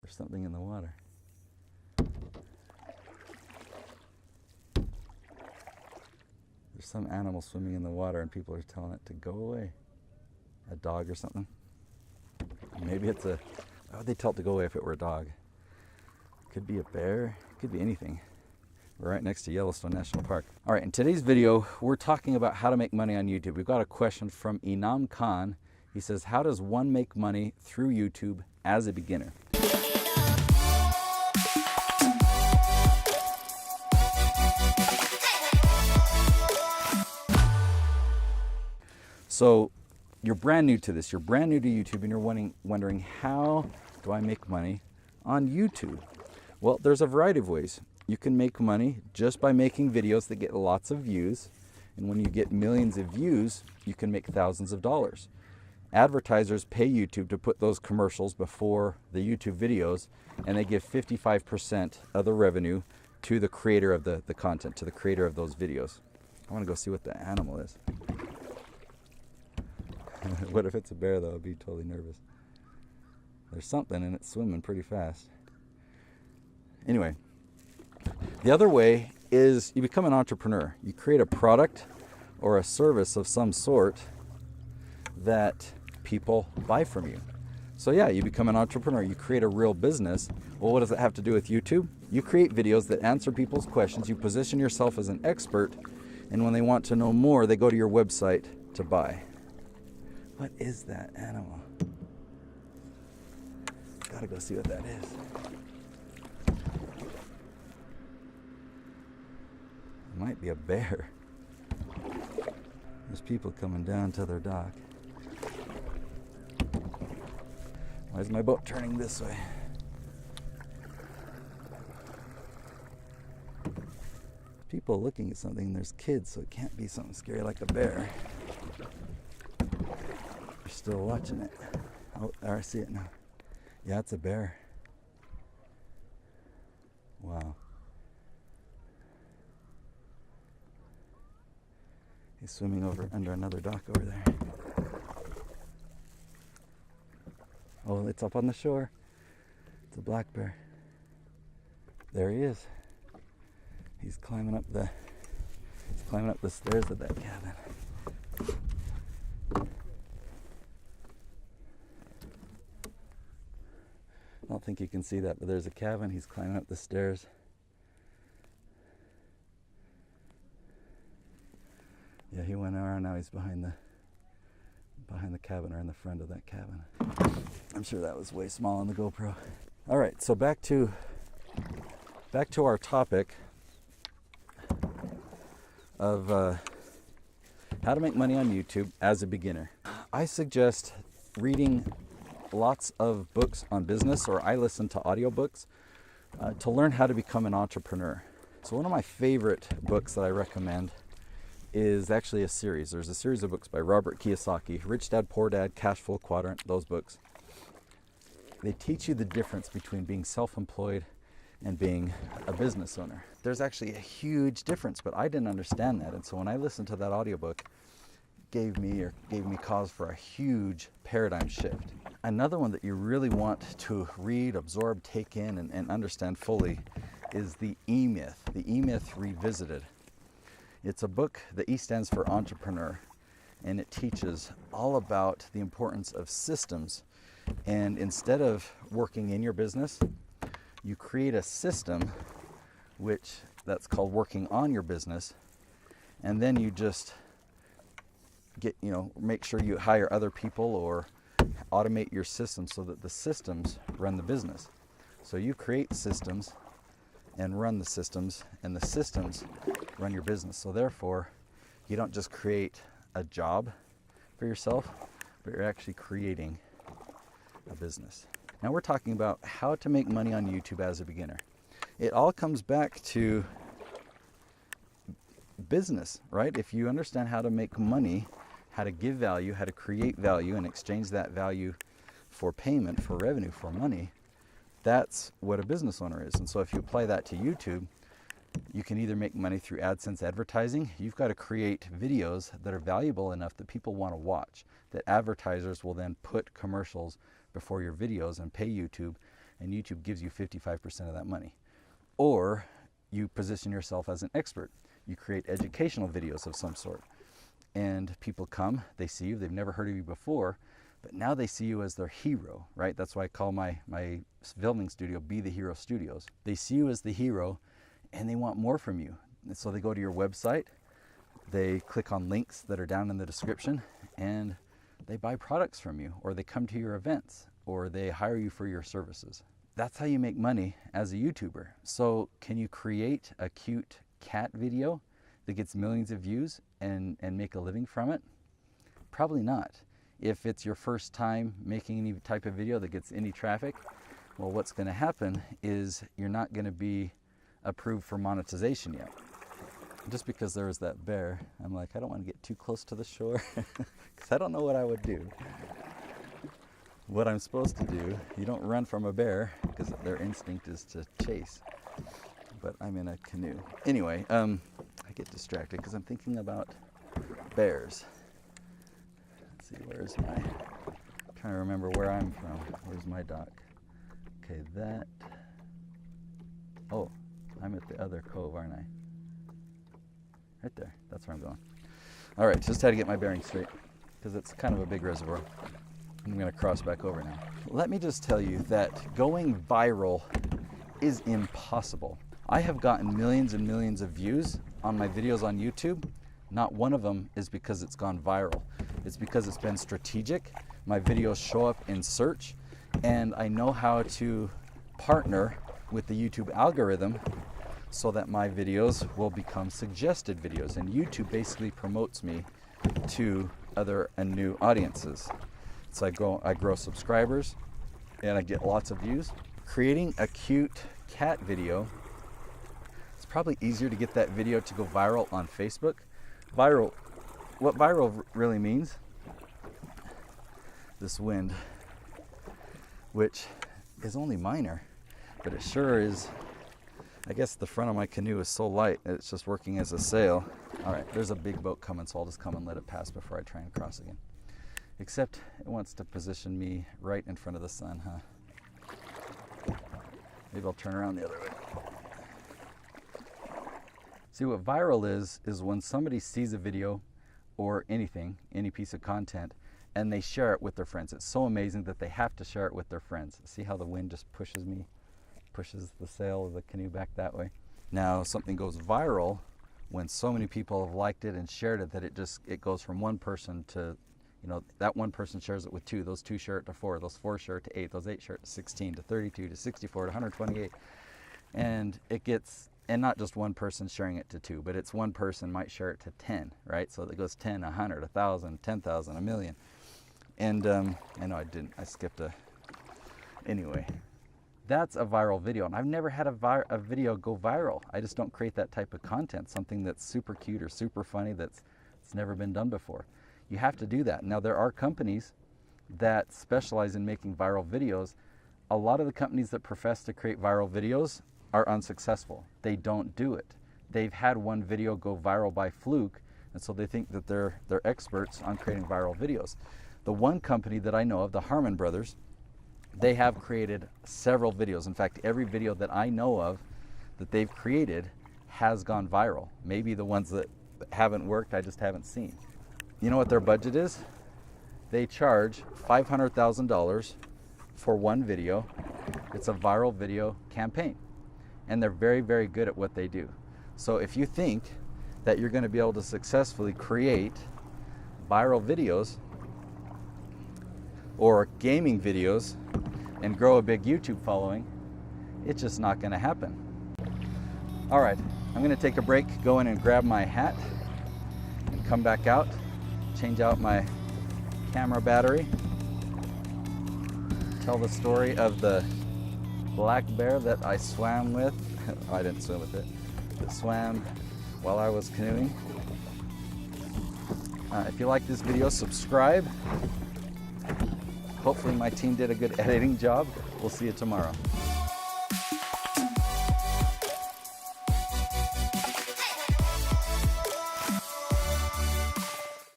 There's something in the water. There's some animal swimming in the water and people are telling it to go away. A dog or something. Maybe it's a, why would they tell it to go away if it were a dog? Could be a bear, could be anything. We're right next to Yellowstone National Park. All right, in today's video, we're talking about how to make money on YouTube. We've got a question from Inam Khan. He says, how does one make money through YouTube as a beginner? So you're brand new to this, you're brand new to YouTube and you're wondering how do I make money on YouTube? Well, there's a variety of ways. You can make money just by making videos that get lots of views. And when you get millions of views, you can make thousands of dollars. Advertisers pay YouTube to put those commercials before the YouTube videos, and they give 55% of the revenue to the creator of the content, to the creator of those videos. I want to go see what the animal is. What if it's a bear though? I'd be totally nervous. There's something and it's swimming pretty fast. Anyway, the other way is you become an entrepreneur. You create a product or a service of some sort that people buy from you. So yeah, you become an entrepreneur. You create a real business. Well, what does it have to do with YouTube? You create videos that answer people's questions. You position yourself as an expert. And when they want to know more, they go to your website to buy. What is that animal? Gotta go see what that is. It might be a bear. There's people coming down to their dock. Why is my boat turning this way? People looking at something, there's kids, so it can't be something scary like a bear. You're still watching it. Oh, there, I see it now. Yeah, it's a bear. Wow. He's swimming over under another dock over there. Oh, it's up on the shore. It's a black bear. There he is. He's climbing up the stairs of that cabin. I don't think you can see that, but there's a cabin. He's climbing up the stairs. Yeah, he went around. Now he's behind the cabin, or in the front of that cabin. I'm sure that was way small on the GoPro. All right, so back to our topic of how to make money on YouTube as a beginner. I suggest reading lots of books on business, or I listen to audiobooks to learn how to become an entrepreneur. So one of my favorite books that I recommend is actually a series. There's a series of books by Robert Kiyosaki, Rich Dad, Poor Dad, Cash Flow Quadrant, those books. They teach you the difference between being self-employed and being a business owner. There's actually a huge difference, but I didn't understand that. And so when I listened to that audiobook, gave me cause for a huge paradigm shift. Another one that you really want to read, absorb, take in, and understand fully is the E-Myth, the E-Myth Revisited. It's a book, the E stands for entrepreneur, and it teaches all about the importance of systems. And instead of working in your business, you create a system that's called working on your business, and then you just make sure you hire other people or automate your systems so that the systems run the business. So you create systems and run the systems, and the systems run your business. So therefore, you don't just create a job for yourself, but you're actually creating a business. Now we're talking about how to make money on YouTube as a beginner. It all comes back to business, right? If you understand how to make money, how to give value, how to create value and exchange that value for payment, for revenue, for money, that's what a business owner is. And so if you apply that to YouTube, you can either make money through AdSense advertising. You've got to create videos that are valuable enough that people want to watch, that advertisers will then put commercials before your videos and pay YouTube and YouTube gives you 55% of that money. Or you position yourself as an expert. You create educational videos of some sort, and people come, they see you, they've never heard of you before, but now they see you as their hero, right? That's why I call my filming studio Be the Hero Studios. They see you as the hero, and they want more from you. And so they go to your website, they click on links that are down in the description, and they buy products from you, or they come to your events, or they hire you for your services. That's how you make money as a YouTuber. So can you create a cute cat video that gets millions of views and make a living from it? Probably not. If it's your first time making any type of video that gets any traffic, well, what's going to happen is you're not going to be approved for monetization yet. Just because there was that bear, I'm like, I don't want to get too close to the shore because I don't know what I would do. What I'm supposed to do, you don't run from a bear because their instinct is to chase. But I'm in a canoe. Anyway, I get distracted because I'm thinking about bears. Let's see, where's my, trying to remember where I'm from. Where's my dock? Okay, that, oh, I'm at the other cove, aren't I? Right there, that's where I'm going. All right, just had to get my bearings straight because it's kind of a big reservoir. I'm gonna cross back over now. Let me just tell you that going viral is impossible. I have gotten millions and millions of views on my videos on YouTube. Not one of them is because it's gone viral. It's because it's been strategic. My videos show up in search, and I know how to partner with the YouTube algorithm so that my videos will become suggested videos, and YouTube basically promotes me to other and new audiences. So I grow subscribers and I get lots of views. Creating a cute cat video, it's probably easier to get that video to go viral on Facebook. Viral, what viral really means, this wind, which is only minor, but it sure is. I guess the front of my canoe is so light that it's just working as a sail. All right, there's a big boat coming, so I'll just come and let it pass before I try and cross again. Except it wants to position me right in front of the sun, huh? Maybe I'll turn around the other way. See, what viral is when somebody sees a video or anything, any piece of content, and they share it with their friends. It's so amazing that they have to share it with their friends. See how the wind just pushes the sail of the canoe back that way? Now, something goes viral when so many people have liked it and shared it that it goes from one person to, that one person shares it with two, those two share it to four, those four share it to eight, those eight share it to 16, to 32, to 64, to 128. And it gets, and not just one person sharing it to two, but it's one person might share it to 10, right? So it goes 10, 100, 1,000, 10,000, 1,000,000. And I know I skipped anyway. That's a viral video, and I've never had a video go viral. I just don't create that type of content, something that's super cute or super funny that's never been done before. You have to do that. Now, there are companies that specialize in making viral videos. A lot of the companies that profess to create viral videos are unsuccessful. They don't do it. They've had one video go viral by fluke, and so they think that they're experts on creating viral videos. The one company that I know of, the Harmon Brothers, they have created several videos. In fact, every video that I know of that they've created has gone viral. Maybe the ones that haven't worked, I just haven't seen. You know what their budget is? They charge $500,000 for one video. It's a viral video campaign. And they're very, very good at what they do. So if you think that you're going to be able to successfully create viral videos or gaming videos and grow a big YouTube following, it's just not going to happen. All right, I'm going to take a break, go in and grab my hat and come back out, change out my camera battery, tell the story of the black bear that I swam with. I didn't swim with it. That swam while I was canoeing. If you like this video, subscribe. Hopefully my team did a good editing job. We'll see you tomorrow.